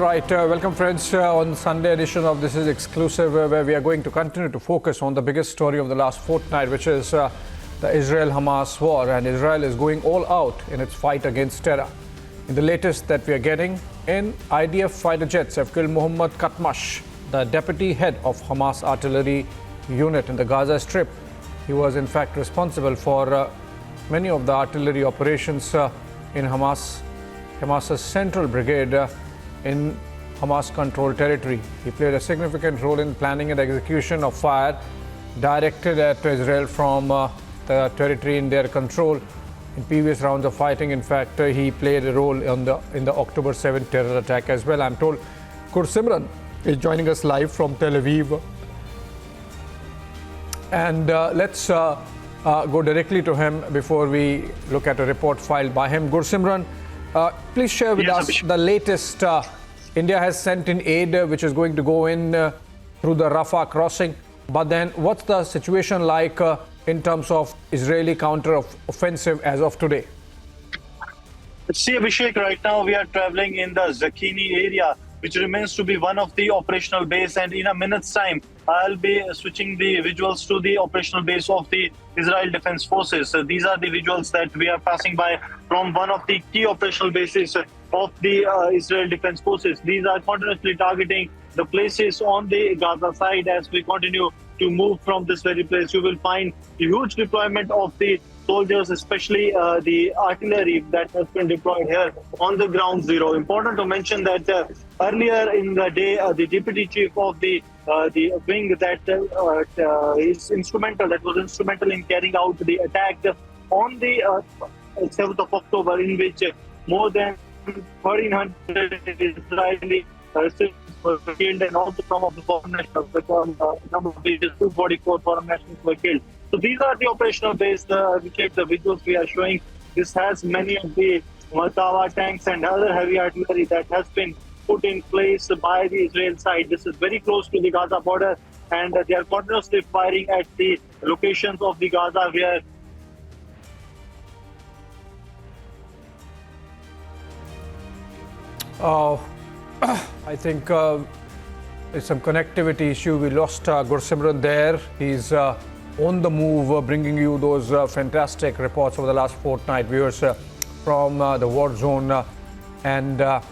right, welcome friends on Sunday edition of This is Exclusive, where we are going to continue to focus on the biggest story of the last fortnight, which is the Israel-Hamas war, and Israel is going all out in its fight against terror. In the latest that we are getting in, IDF fighter jets have killed Mohammad Katmash, the deputy head of Hamas artillery unit in the Gaza Strip. He was in fact responsible for many of the artillery operations in Hamas's central brigade in Hamas-controlled territory. He played a significant role in planning and execution of fire directed at Israel from the territory in their control. In previous rounds of fighting, in fact, he played a role in the October 7th terror attack as well. I'm told Gursimran is joining us live from Tel Aviv. And let's go directly to him before we look at a report filed by him. Gursimran, please share with us the latest. India has sent in aid which is going to go in through the Rafah crossing. But then what's the situation like in terms of Israeli counter-offensive as of today? See, Abhishek, right now we are traveling in the Zakini area, which remains to be one of the operational base. And in a minute's time, I'll be switching the visuals to the operational base of the Israel Defense Forces. So these are the visuals that we are passing by from one of the key operational bases of the Israel Defense Forces. These are continuously targeting the places on the Gaza side. As we continue to move from this very place, you will find a huge deployment of the soldiers, especially the artillery that has been deployed here on the ground zero. Important to mention that earlier in the day, the deputy chief of the wing that is instrumental, that was instrumental in carrying out the attack on the 7th of October, in which more than 1,300 Israeli citizens were killed, and also some of the foreign nationals, the number of pages, 244 foreign nationals were killed. So these are the operational base, which is the visuals we are showing. This has many of the Markava tanks and other heavy artillery that has been put in place by the Israel side. This is very close to the Gaza border, and they are continuously firing at the locations of the Gaza where I think there's some connectivity issue. We lost Gursimran there. He's on the move, bringing you those fantastic reports over the last fortnight, viewers, from the war zone, and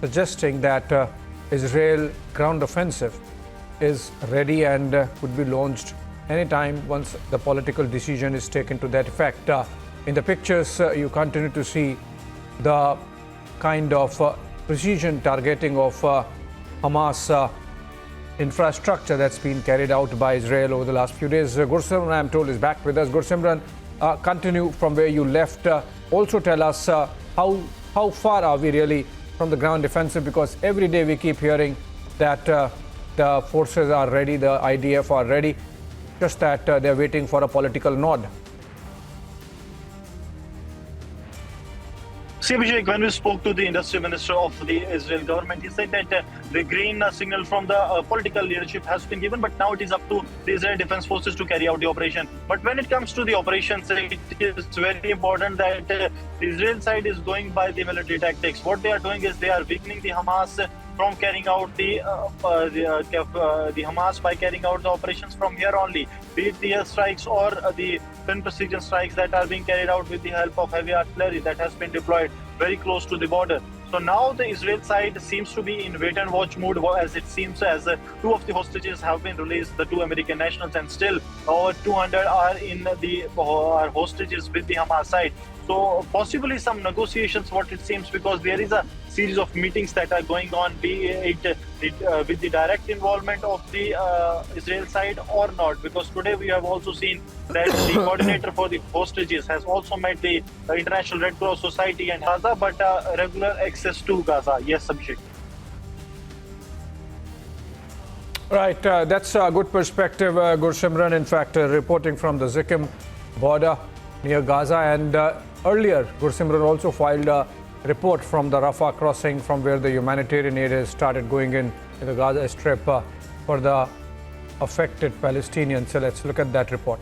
suggesting that Israel ground offensive is ready and could be launched anytime once the political decision is taken to that effect. In the pictures, you continue to see the kind of precision targeting of Hamas infrastructure that's been carried out by Israel over the last few days. Gursimran, I'm told, is back with us. Gursimran, continue from where you left. Also tell us how far are we really from the ground defensive, because every day we keep hearing that the forces are ready, the IDF are ready, just that they're waiting for a political nod. See, Abhishek, when we spoke to the industry minister of the Israel government, he said that the green signal from the political leadership has been given, but now it is up to the Israel Defense Forces to carry out the operation. But when it comes to the operations, it is very important that the Israel side is going by the military tactics. What they are doing is they are weakening the Hamas from carrying out the Hamas by carrying out the operations from here only, be it the airstrikes or the thin precision strikes that are being carried out with the help of heavy artillery that has been deployed very close to the border. So now the Israel side seems to be in wait and watch mode, as it seems as two of the hostages have been released, the two American nationals, and still over 200 are hostages with the Hamas side. So possibly some negotiations, what it seems, because there is a series of meetings that are going on, be it with the direct involvement of the Israel side or not. Because today we have also seen that the coordinator for the hostages has also met the International Red Cross Society and Gaza, but regular access to Gaza. Yes, Abhishek. Right, that's a good perspective, Gursimran. In fact, reporting from the Zikim border near Gaza, and earlier Gursimran also filed a report from the Rafah crossing, from where the humanitarian aid has started going in the Gaza Strip for the affected Palestinians. So let's look at that report.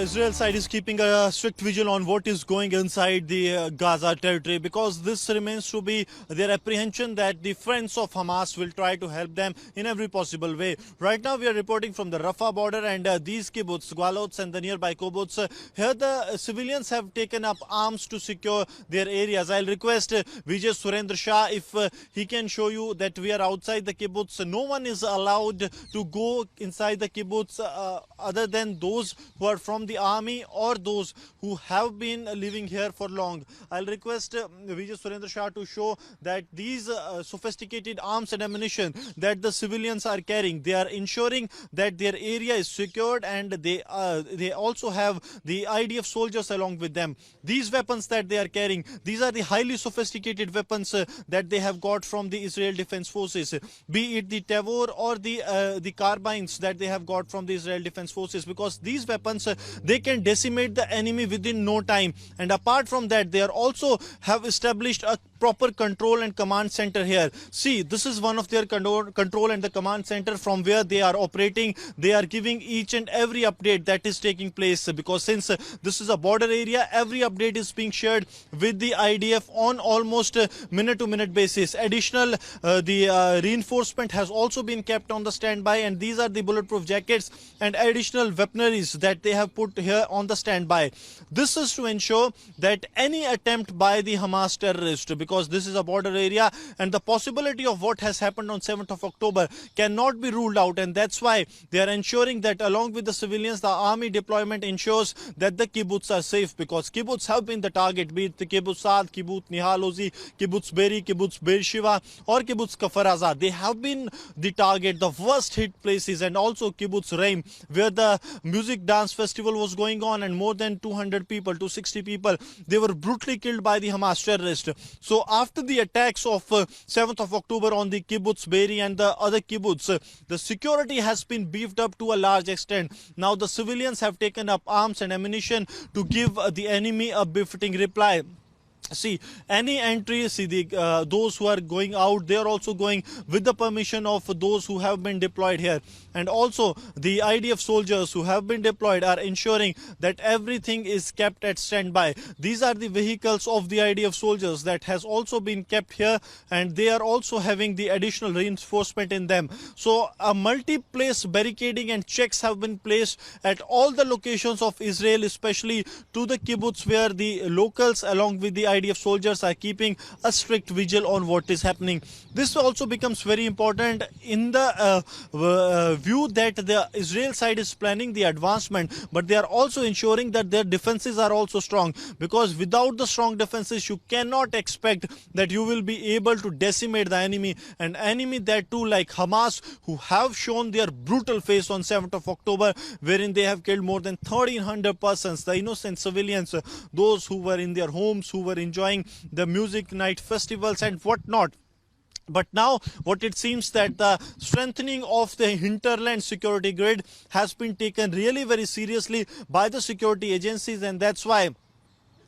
Israel side is keeping a strict vigil on what is going inside the Gaza territory, because this remains to be their apprehension that the friends of Hamas will try to help them in every possible way. Right now we are reporting from the Rafah border, and these kibbutz, Gwalots and the nearby kibbutz, here the civilians have taken up arms to secure their areas. I'll request Vijay Surendra Shah if he can show you that we are outside the kibbutz. No one is allowed to go inside the kibbutz other than those who are from the army or those who have been living here for long. I'll request Vijay Surendra Shah to show that these sophisticated arms and ammunition that the civilians are carrying, they are ensuring that their area is secured, and they also have the IDF soldiers along with them. These weapons that they are carrying, these are the highly sophisticated weapons that they have got from the Israel Defense Forces, be it the Tavor or the carbines that they have got from the Israel Defense Forces, because these weapons they can decimate the enemy within no time. And apart from that, they are also have established a proper control and command center here. See, this is one of their control and the command center from where they are operating. They are giving each and every update that is taking place, because since this is a border area, every update is being shared with the IDF on almost minute to minute basis. Additional reinforcement has also been kept on the standby, and these are the bulletproof jackets and additional weaponaries that they have put here on the standby. This is to ensure that any attempt by the Hamas terrorists, because this is a border area and the possibility of what has happened on 7th of October cannot be ruled out, and that's why they are ensuring that along with the civilians, the army deployment ensures that the kibbutz are safe, because kibbutz have been the target, be it the kibbutz Saad, kibbutz Nihal Ozi, kibbutz Beri, kibbutz Beersheva or kibbutz Kfar Aza. They have been the target, the worst hit places, and also kibbutz Reim, where the music dance festival was going on and more than 200 people, 260 people, they were brutally killed by the Hamas terrorists. So after the attacks of 7th of October on the kibbutz Beri and the other kibbutz, the security has been beefed up to a large extent. Now the civilians have taken up arms and ammunition to give the enemy a befitting reply. See, any entry, see those who are going out, they are also going with the permission of those who have been deployed here. And also the IDF soldiers who have been deployed are ensuring that everything is kept at standby. These are the vehicles of the IDF soldiers that has also been kept here, and they are also having the additional reinforcement in them. So a multi-place barricading and checks have been placed at all the locations of Israel, especially to the kibbutz, where the locals along with the IDF soldiers are keeping a strict vigil on what is happening. This also becomes very important in the view that the Israel side is planning the advancement, but they are also ensuring that their defenses are also strong, because without the strong defenses you cannot expect that you will be able to decimate the enemy, an enemy that too like Hamas, who have shown their brutal face on 7th of October, wherein they have killed more than 1,300 persons, the innocent civilians, those who were in their homes, who were enjoying the music night festivals and whatnot. But now what it seems that the strengthening of the hinterland security grid has been taken really very seriously by the security agencies, and that's why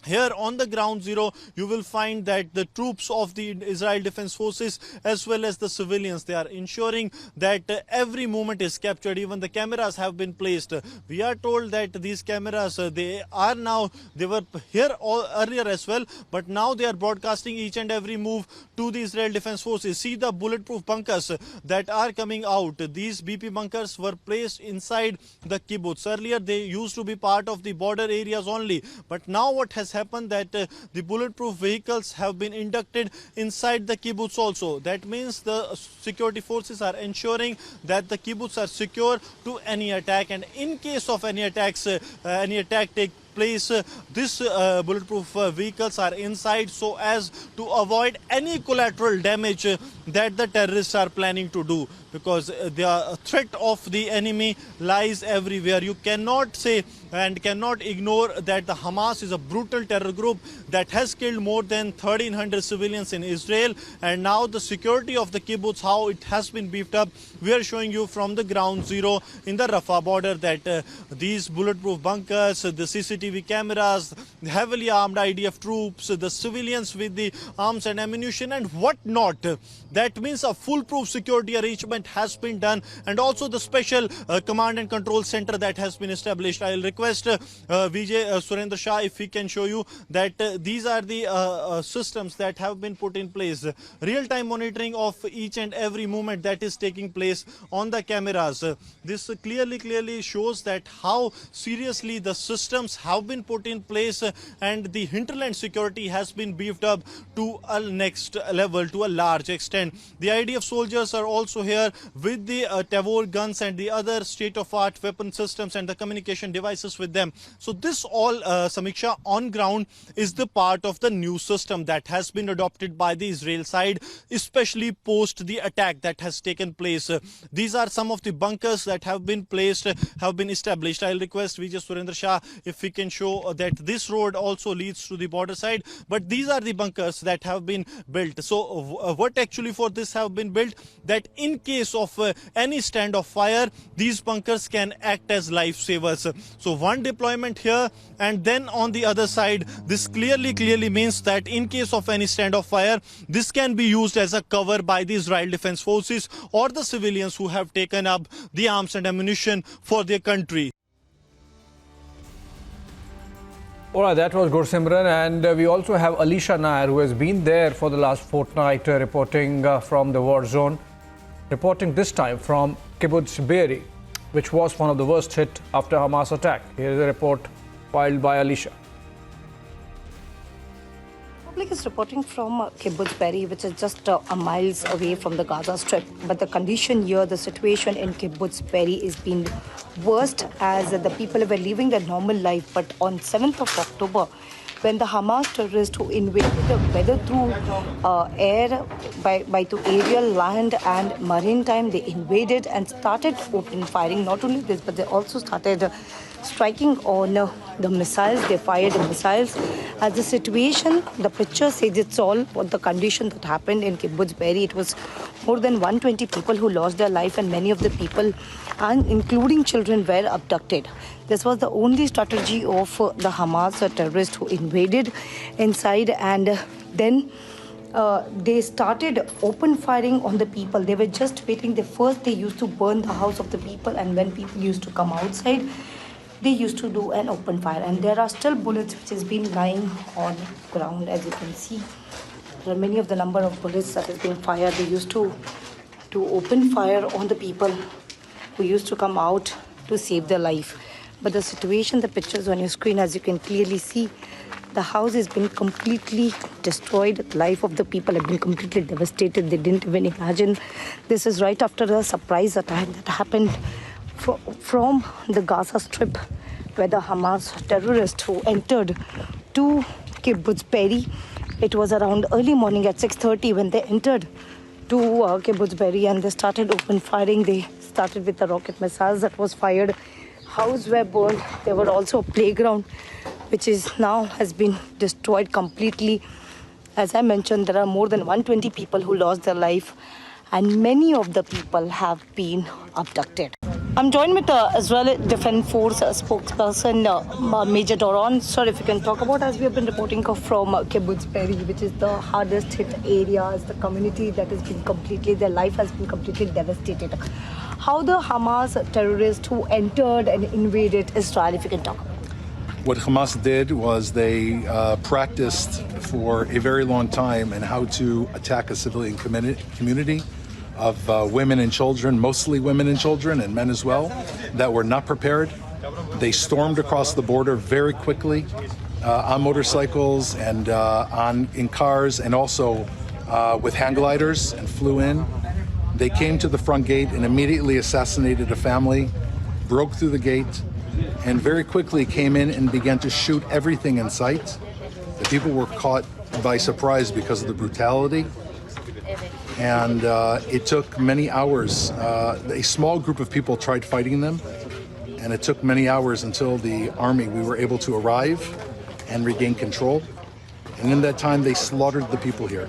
here on the ground zero, you will find that the troops of the Israel Defense Forces as well as the civilians, they are ensuring that every moment is captured. Even the cameras have been placed. We are told that these cameras, they were here earlier as well, but now they are broadcasting each and every move to the Israel Defense Forces. See the bulletproof bunkers that are coming out. These BP bunkers were placed inside the kibbutz. Earlier, they used to be part of the border areas only, but now what has happened that the bulletproof vehicles have been inducted inside the kibbutz also. That means the security forces are ensuring that the kibbutz are secure to any attack, and in case of any attack take place, these bulletproof vehicles are inside so as to avoid any collateral damage that the terrorists are planning to do, because the threat of the enemy lies everywhere. You cannot say and cannot ignore that the Hamas is a brutal terror group that has killed more than 1,300 civilians in Israel, and now the security of the kibbutz, how it has been beefed up. We are showing you from the ground zero in the Rafah border that these bulletproof bunkers, the CCTV cameras, the heavily armed IDF troops, the civilians with the arms and ammunition and what not. That means a foolproof security arrangement deployment has been done, and also the special command and control center that has been established. I'll request Vijay Surendra Shah if he can show you that these are the systems that have been put in place. Real-time monitoring of each and every movement that is taking place on the cameras. This clearly shows that how seriously the systems have been put in place, and the hinterland security has been beefed up to a next level, to a large extent. The IDF soldiers are also here with the Tavor guns and the other state-of-art weapon systems and the communication devices with them. So this all, Samiksha, on ground is the part of the new system that has been adopted by the Israel side, especially post the attack that has taken place. These are some of the bunkers that have been placed, have been established. I'll request Vijay Surendra Shah if we can show that this road also leads to the border side, but these are the bunkers that have been built. So what actually for this have been built, that in case of any stand of fire, these bunkers can act as lifesavers. So one deployment here, and then on the other side, this clearly means that in case of any stand of fire, this can be used as a cover by the Israel Defense Forces or the civilians who have taken up the arms and ammunition for their country. All right, that was Gursimran, and we also have Alisha Nair, who has been there for the last fortnight, reporting from the war zone, reporting this time from Kibbutz Be'eri, which was one of the worst hit after Hamas attack. Here is a report filed by Alisha. Public is reporting from Kibbutz Be'eri, which is just a miles away from the Gaza Strip. But the condition here, the situation in Kibbutz Be'eri is being worst as the people were living their normal life. But on 7th of October, when the Hamas terrorists who invaded whether through air, by through aerial, land and maritime, they invaded and started open firing. Not only this, but they also started striking on the missiles. They fired the missiles. As the situation, the picture says it's all. What the condition that happened in Kibbutz Be'eri, it was more than 120 people who lost their life, and many of the people, and including children, were abducted. This was the only strategy of the Hamas terrorists who invaded inside, and then they started open firing on the people. They were just waiting. They used to burn the house of the people, and when people used to come outside, they used to do an open fire. And there are still bullets which has been lying on ground, as you can see. There are many of the number of bullets that has been fired. They used to open fire on the people who used to come out to save their life. But the situation, the pictures on your screen, as you can clearly see, the house has been completely destroyed. The life of the people have been completely devastated. They didn't even imagine. This is right after a surprise attack that happened from the Gaza Strip, where the Hamas terrorists who entered to Kibbutz Be'eri. It was around early morning at 6:30 when they entered to Kibbutz Be'eri, and they started open firing. They started with the rocket missiles that was fired. Houses were burned. There were also a playground, which is now has been destroyed completely. As I mentioned, there are more than 120 people who lost their life, and many of the people have been abducted. I'm joined with the Israeli Defense Force spokesperson, Major Doron. Sir, if you can talk about, as we have been reporting from Kibbutz Be'eri, which is the hardest hit area, is the community that has been completely, their life has been completely devastated. How the Hamas terrorists who entered and invaded Israel, if you can talk about. What Hamas did was they practiced for a very long time in how to attack a civilian community of women and children, mostly women and children, and men as well, that were not prepared. They stormed across the border very quickly on motorcycles and in cars, and also with hang gliders, and flew in. They came to the front gate and immediately assassinated a family, broke through the gate, and very quickly came in and began to shoot everything in sight. The people were caught by surprise because of the brutality. And it took many hours. A small group of people tried fighting them, and it took many hours until the army, we were able to arrive and regain control. And in that time, they slaughtered the people here.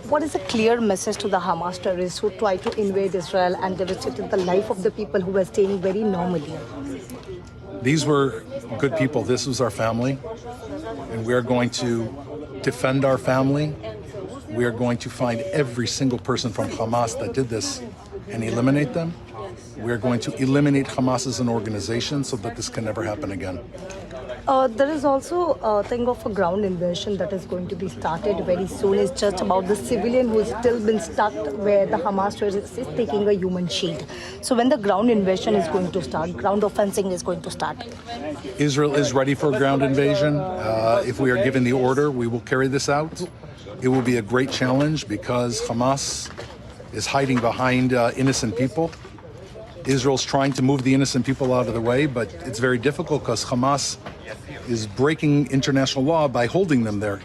What is a clear message to the Hamas terrorists who tried to invade Israel and devastated the life of the people who were staying very normally? These were good people. This was our family, and we are going to defend our family. We are going to find every single person from Hamas that did this, and eliminate them. We're going to eliminate Hamas as an organization so that this can never happen again. There is also a thing of a ground invasion that is going to be started very soon. It's just about the civilian who's still been stuck where the Hamas terrorists is taking a human shield. So when the ground invasion is going to start, ground offensive is going to start. Israel is ready for a ground invasion. If we are given the order, we will carry this out. It will be a great challenge because Hamas is hiding behind innocent people. Israel's trying to move the innocent people out of the way, but it's very difficult because Hamas is breaking international law by holding them there.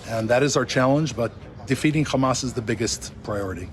And that is our challenge, but defeating Hamas is the biggest priority.